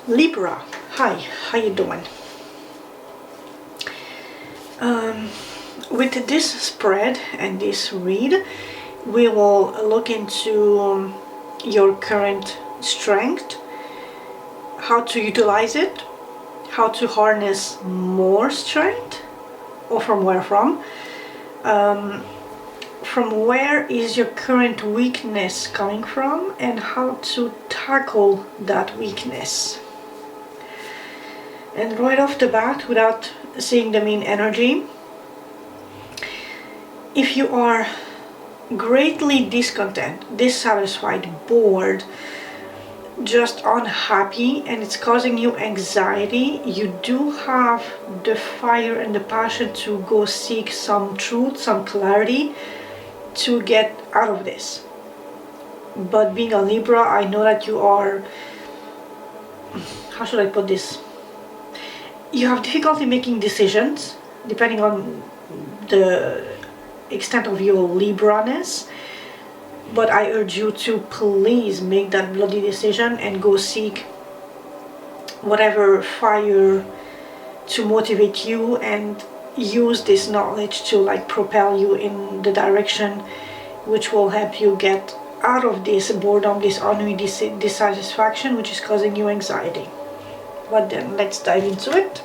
Libra, hi, how you doing? With this spread and this read, we will look into your current strength, how to utilize it, how to harness more strength, or from where is your current weakness coming from, and how to tackle that weakness. And right off the bat, without seeing the main energy, if you are greatly discontent, dissatisfied, bored, just unhappy, and it's causing you anxiety, you do have the fire and the passion to go seek some truth, some clarity to get out of this. But being a Libra, I know that you are, how should I put this? You have difficulty making decisions depending on the extent of your Libra-ness, but I urge you to please make that bloody decision and go seek whatever fire to motivate you, and use this knowledge to like propel you in the direction which will help you get out of this boredom, this ennui, this dissatisfaction which is causing you anxiety. But then let's dive into it.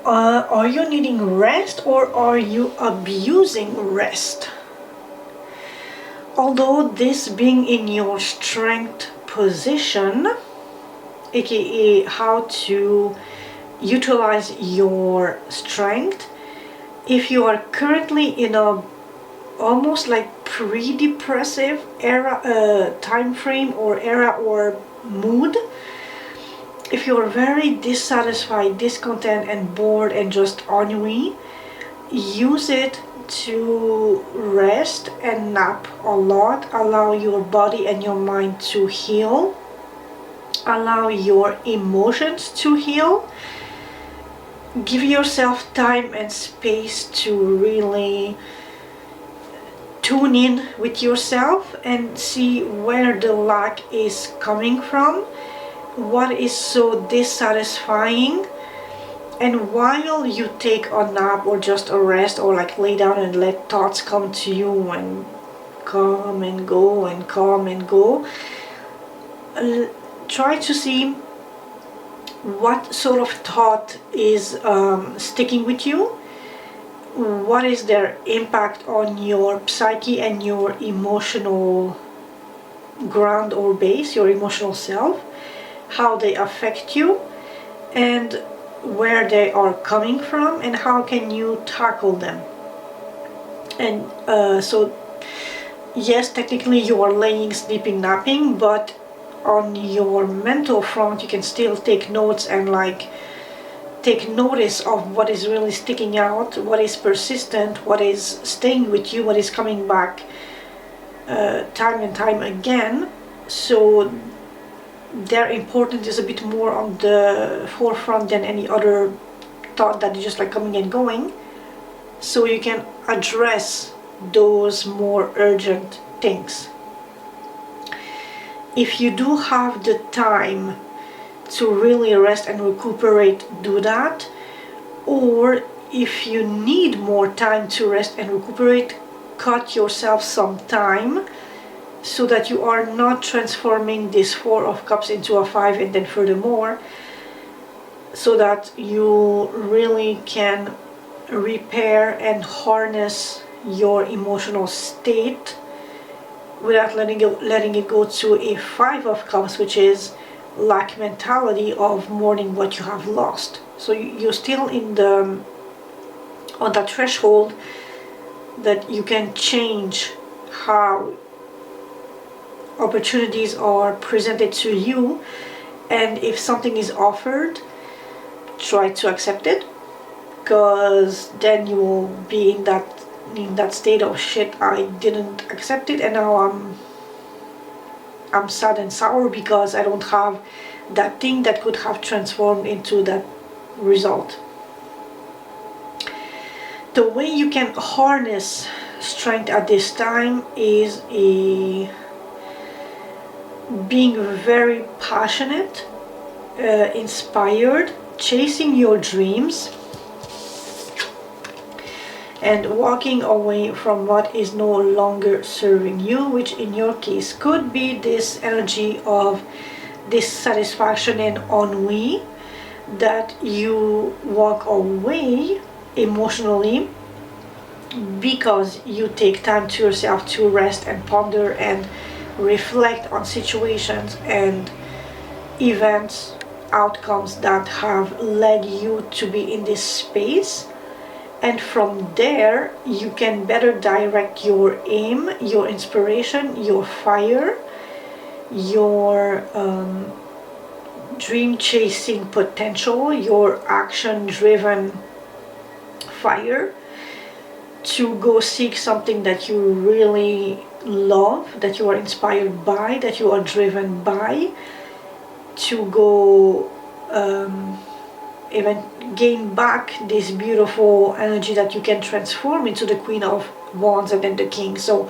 Are you needing rest, or are you abusing rest? Although this being in your strength position, aka how to utilize your strength, if you are currently in a almost like pre-depressive era, time frame or era or mood, if you're very dissatisfied, discontent and bored and just ennui, use it to rest and nap a lot. Allow your body and your mind to heal. Allow your emotions to heal. Give yourself time and space to really tune in with yourself and see where the lack is coming from, what is so dissatisfying. And while you take a nap or just a rest, or like lay down and let thoughts come to you and come and go and come and go, try to see what sort of thought is sticking with you. What is their impact on your psyche and your emotional ground or base, your emotional self, how they affect you, and where they are coming from, and how can you tackle them. And so yes, technically you are laying, sleeping, napping, but on your mental front you can still take notes and like take notice of what is really sticking out, what is persistent, what is staying with you, what is coming back time and time again. So their importance is a bit more on the forefront than any other thought that is just like coming and going, so you can address those more urgent things. If you do have the time to really rest and recuperate, do that. Or if you need more time to rest and recuperate, cut yourself some time so that you are not transforming this 4 of Cups into a 5 and then furthermore, so that you really can repair and harness your emotional state without letting it go to a 5 of Cups, which is lack mentality of mourning what you have lost. So you're still in the on that threshold that you can change how opportunities are presented to you, and if something is offered, try to accept it, because then you will be in that state of shit, I didn't accept it and now I'm sad and sour because I don't have that thing that could have transformed into that result. The way you can harness strength at this time is being very passionate, inspired, chasing your dreams, and walking away from what is no longer serving you, which in your case could be this energy of dissatisfaction and ennui, that you walk away emotionally because you take time to yourself to rest and ponder and reflect on situations and events, outcomes that have led you to be in this space. And from there you can better direct your aim, your inspiration, your fire, your dream chasing potential, your action driven fire, to go seek something that you really love, that you are inspired by, that you are driven by, to go even gain back this beautiful energy that you can transform into the Queen of Wands and then the King. So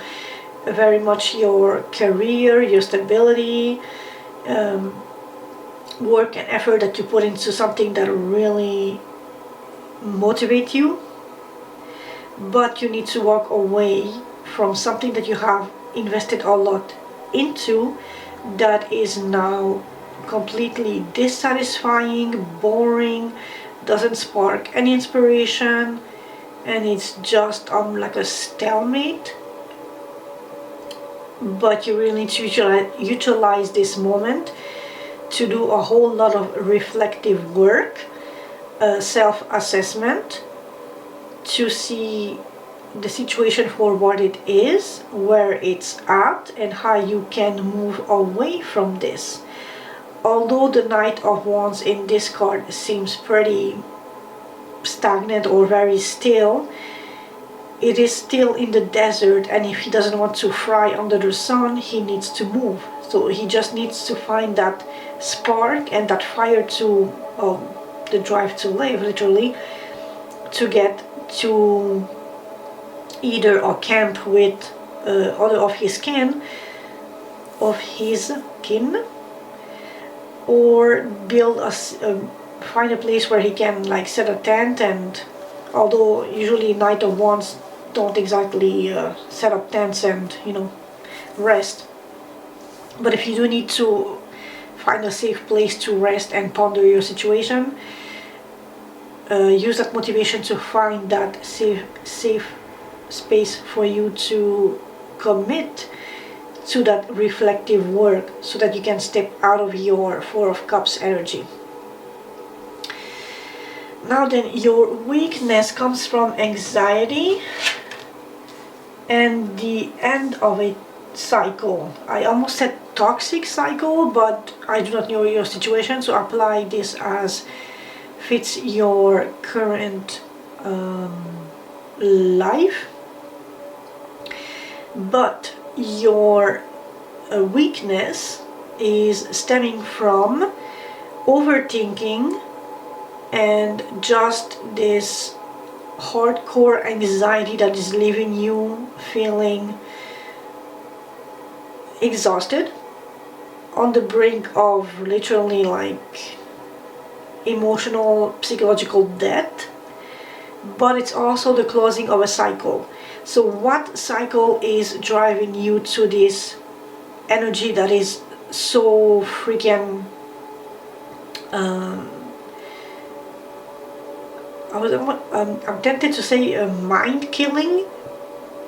very much your career, your stability, work and effort that you put into something that really motivate you, but you need to walk away from something that you have invested a lot into that is now completely dissatisfying, boring, doesn't spark any inspiration, and it's just like a stalemate. But you really need to utilize this moment to do a whole lot of reflective work, self-assessment, to see the situation for what it is, where it's at, and how you can move away from this. Although the Knight of Wands in this card seems pretty stagnant or very still, it is still in the desert, and if he doesn't want to fry under the sun, he needs to move. So he just needs to find that spark and that fire to, the drive to live, literally, to get to either a camp with other of his kin, or build find a place where he can like set a tent. And although usually Knight of Wands don't exactly set up tents and rest, but if you do need to find a safe place to rest and ponder your situation, use that motivation to find that safe space for you to commit to that reflective work, so that you can step out of your Four of Cups energy. Now then, your weakness comes from anxiety and the end of a cycle. I almost said toxic cycle, but I do not know your situation, so apply this as fits your current life. But your weakness is stemming from overthinking and just this hardcore anxiety that is leaving you feeling exhausted, on the brink of literally like emotional, psychological death. But it's also the closing of a cycle. So what cycle is driving you to this energy that is so freaking I'm tempted to say mind killing,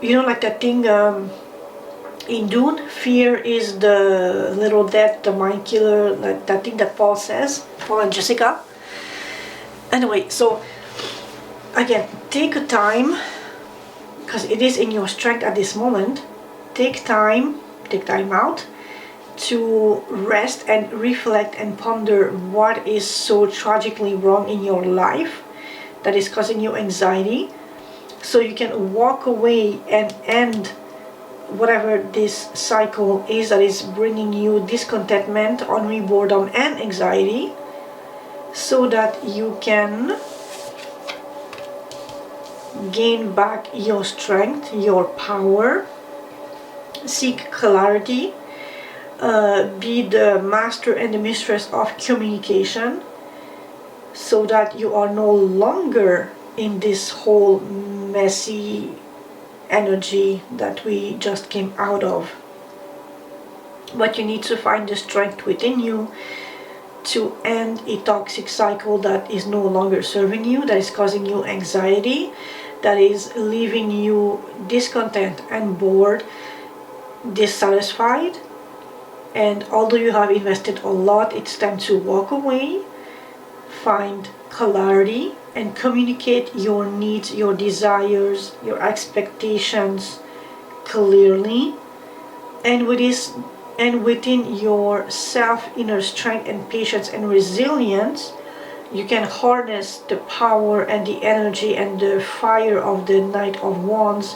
like that thing in Dune, fear is the little death, the mind killer, like that thing that Paul and Jessica. Anyway, so again, take a time, because it is in your strength at this moment. Take time out to rest and reflect and ponder what is so tragically wrong in your life that is causing you anxiety, so you can walk away and end whatever this cycle is that is bringing you discontentment, ennui, boredom and anxiety, so that you can gain back your strength, your power, seek clarity, be the master and the mistress of communication, so that you are no longer in this whole messy energy that we just came out of. But you need to find the strength within you to end a toxic cycle that is no longer serving you, that is causing you anxiety, that is leaving you discontent and bored, dissatisfied. And although you have invested a lot, it's time to walk away, find clarity, and communicate your needs, your desires, your expectations clearly. And within your self inner strength and patience and resilience, you can harness the power and the energy and the fire of the Knight of Wands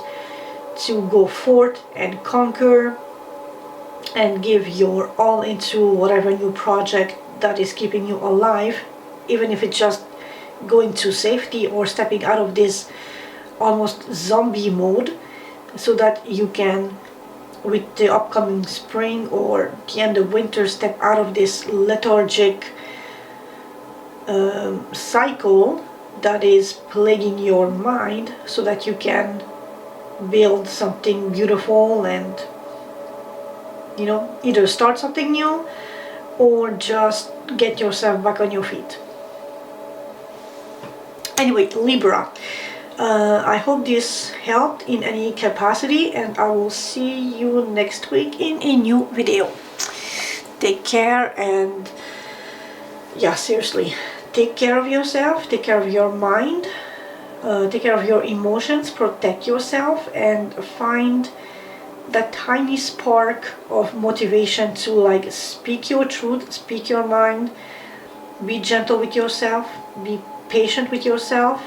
to go forth and conquer and give your all into whatever new project that is keeping you alive, even if it's just going to safety or stepping out of this almost zombie mode, so that you can, with the upcoming spring or the end of winter, step out of this lethargic cycle that is plaguing your mind, so that you can build something beautiful and, you know, either start something new or just get yourself back on your feet. Anyway, Libra, I hope this helped in any capacity, and I will see you next week in a new video. Take care, and yeah, seriously, take care of yourself, take care of your mind, take care of your emotions, protect yourself, and find that tiny spark of motivation to, like, speak your truth, speak your mind, be gentle with yourself, be patient with yourself,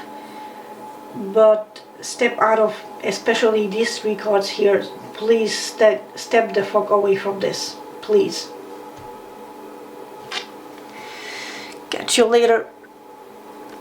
but step out of, especially these three cards here, please step the fuck away from this, please. Catch you later.